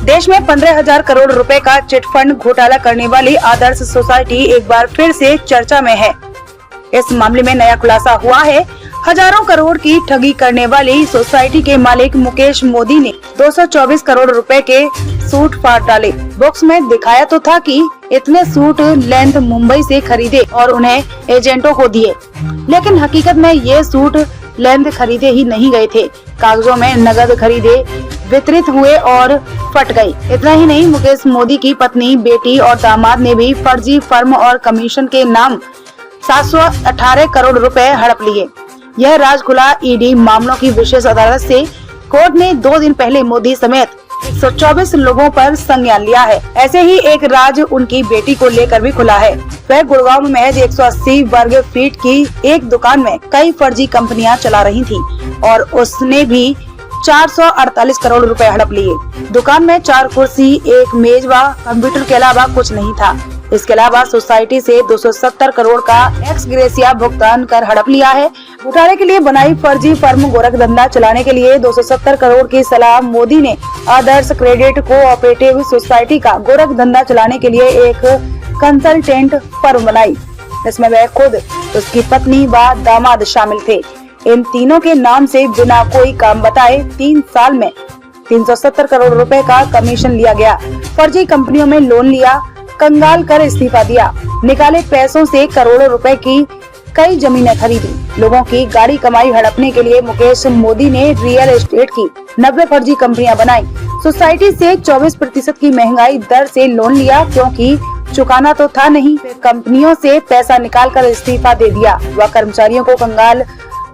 देश में 15,000 करोड़ रुपए का चिट फंड घोटाला करने वाली आदर्श सोसाइटी एक बार फिर से चर्चा में है। इस मामले में नया खुलासा हुआ है। हजारों करोड़ की ठगी करने वाली सोसाइटी के मालिक मुकेश मोदी ने 224 करोड़ रुपए के सूट फाड़ डाले। बुक्स में दिखाया तो था कि इतने सूट लेंथ मुंबई से खरीदे और उन्हें एजेंटों को दिए, लेकिन हकीकत में ये सूट लेंथ खरीदे ही नहीं गए थे। कागजों में नगद खरीदे वितरित हुए और फट गई। इतना ही नहीं, मुकेश मोदी की पत्नी, बेटी और दामाद ने भी फर्जी फर्म और कमीशन के नाम 718 करोड़ रुपए हड़प लिए। यह राज खुला ईडी मामलों की विशेष अदालत से। कोर्ट ने 2 दिन पहले मोदी समेत 124 लोगों पर संज्ञान लिया है। ऐसे ही एक राज उनकी बेटी को लेकर भी खुला है। वह गुड़गांव में महज 180 वर्ग फीट की एक दुकान में कई फर्जी कंपनियां चला रही थी और उसने भी 448 करोड़ रुपए हड़प लिए। दुकान में 4 कुर्सी, एक मेज व कंप्यूटर के अलावा कुछ नहीं था। इसके अलावा सोसाइटी से 270 करोड़ का एक्स ग्रेसिया भुगतान कर हड़प लिया है। घोटाले के लिए बनाई फर्जी फर्म गोरख धंधा चलाने के लिए 270 करोड़ की सलाह मोदी ने आदर्श क्रेडिट कोऑपरेटिव सोसाइटी का गोरख धंधा चलाने के लिए एक कंसल्टेंट फर्म बनाई। इसमें वह खुद, उसकी पत्नी व दामाद शामिल थे। इन तीनों के नाम से बिना कोई काम बताए 3 साल में 370 करोड़ रुपए का कमीशन लिया गया। फर्जी कंपनियों में लोन लिया, कंगाल कर इस्तीफा दिया। निकाले पैसों से करोड़ों रुपए की कई जमीनें खरीदी। लोगों की गाड़ी कमाई हड़पने के लिए मुकेश मोदी ने रियल एस्टेट की 90 फर्जी कंपनियां बनाई। सोसाइटी से 24% की महंगाई दर से लोन लिया, क्योंकि चुकाना तो था नहीं। कंपनियों से पैसा निकाल कर इस्तीफा दे दिया व कर्मचारियों को कंगाल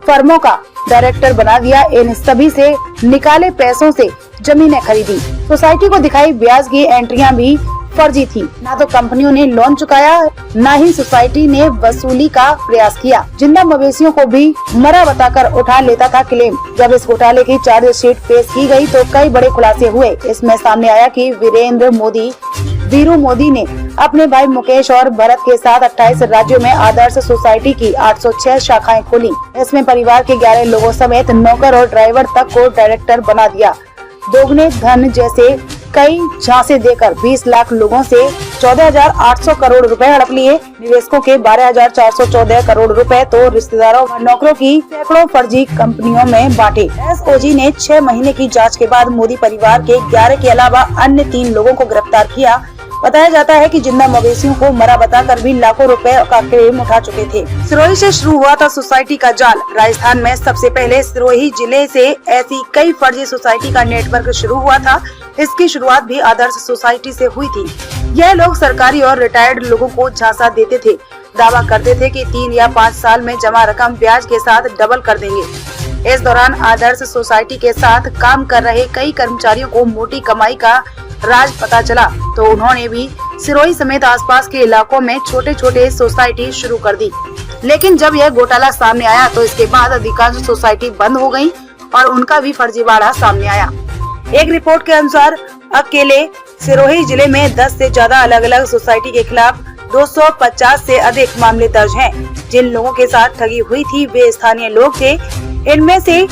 फर्मों का डायरेक्टर बना दिया। इन सभी से निकाले पैसों से जमीनें खरीदी। सोसाइटी को दिखाई ब्याज की एंट्रियां भी फर्जी थी। ना तो कंपनियों ने लोन चुकाया, न ही सोसाइटी ने वसूली का प्रयास किया। जिंदा मवेशियों को भी मरा बताकर उठा लेता था क्लेम। जब इस घोटाले की चार्जशीट पेश की गई तो कई बड़े खुलासे हुए। इसमें सामने आया कि वीरू मोदी ने अपने भाई मुकेश और भरत के साथ 28 राज्यों में आदर्श सोसाइटी की 806 शाखाएं खोली। इसमें परिवार के 11 लोगों समेत नौकर और ड्राइवर तक को डायरेक्टर बना दिया। दोगुने धन जैसे कई झांसे देकर 20 लाख लोगों से 14,800 करोड़ रुपए हड़प लिए। निवेशकों के 12,414 करोड़ रुपए तो रिश्तेदारों व नौकरों की सैकड़ों फर्जी कंपनियों में बांटे। एसओजी ने 6 महीने की जांच के बाद मोदी परिवार के 11 के अलावा अन्य 3 लोगों को गिरफ्तार किया। बताया जाता है कि जिंदा मवेशियों को मरा बताकर भी लाखों रुपए का क्लेम उठा चुके थे। सिरोही से शुरू हुआ था सोसाइटी का जाल। राजस्थान में सबसे पहले सिरोही जिले से ऐसी कई फर्जी सोसाइटी का नेटवर्क शुरू हुआ था। इसकी शुरुआत भी आदर्श सोसाइटी से हुई थी। यह लोग सरकारी और रिटायर्ड लोगों को झांसा देते थे। दावा करते थे कि 3 या 5 साल में जमा रकम ब्याज के साथ डबल कर देंगे। इस दौरान आदर्श सोसाइटी के साथ काम कर रहे कई कर्मचारियों को मोटी कमाई का राज पता चला तो उन्होंने भी सिरोही समेत आसपास के इलाकों में छोटे छोटे सोसाइटी शुरू कर दी। लेकिन जब यह घोटाला सामने आया तो इसके बाद अधिकांश सोसाइटी बंद हो गयी और उनका भी फर्जीवाड़ा सामने आया। एक रिपोर्ट के अनुसार अकेले सिरोही जिले में 10 से ज्यादा अलग अलग सोसाइटी के खिलाफ 250 से अधिक मामले दर्ज हैं। जिन लोगों के साथ ठगी हुई थी वे स्थानीय लोग थे। इनमें से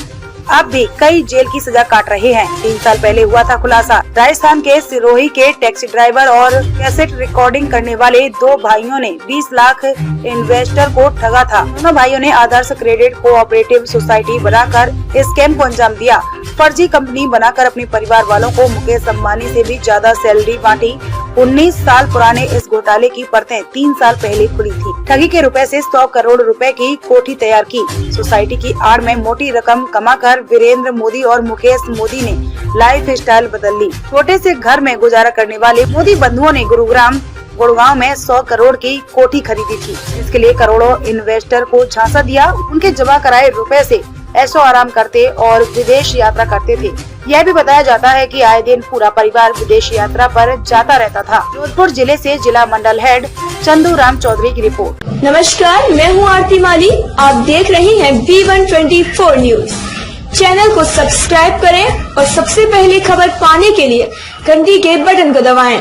अब भी कई जेल की सजा काट रहे हैं। 3 साल पहले हुआ था खुलासा। राजस्थान के सिरोही के टैक्सी ड्राइवर और कैसेट रिकॉर्डिंग करने वाले 2 भाइयों ने 20 लाख इन्वेस्टर को ठगा था। दोनों भाइयों ने आदर्श क्रेडिट कोऑपरेटिव सोसाइटी बनाकर स्कैम को अंजाम दिया। फर्जी कंपनी बनाकर अपने परिवार वालों को मुकेश अंबानी से भी ज्यादा सैलरी बांटी। 19 साल पुराने इस घोटाले की परतें 3 साल पहले खुली थी। ठगी के रुपए से 100 करोड़ रुपए की कोठी तैयार की। सोसाइटी की आड़ में मोटी रकम कमाकर वीरेंद्र मोदी और मुकेश मोदी ने लाइफ स्टाइल बदल ली। छोटे से घर में गुजारा करने वाले मोदी बंधुओं ने गुड़गांव में 100 करोड़ की कोठी खरीदी थी। इसके लिए करोड़ों इन्वेस्टर को झांसा दिया। उनके जमा कराए रुपए से ऐशो आराम करते और विदेश यात्रा करते थे। यह भी बताया जाता है कि आए दिन पूरा परिवार विदेश यात्रा पर जाता रहता था। जोधपुर जिले से जिला मंडल हेड चंदू राम चौधरी की रिपोर्ट। नमस्कार, मैं हूँ आरती माली। आप देख रहे हैं V124 न्यूज। चैनल को सब्सक्राइब करें और सबसे पहले खबर पाने के लिए घंटी के बटन को दबाएं।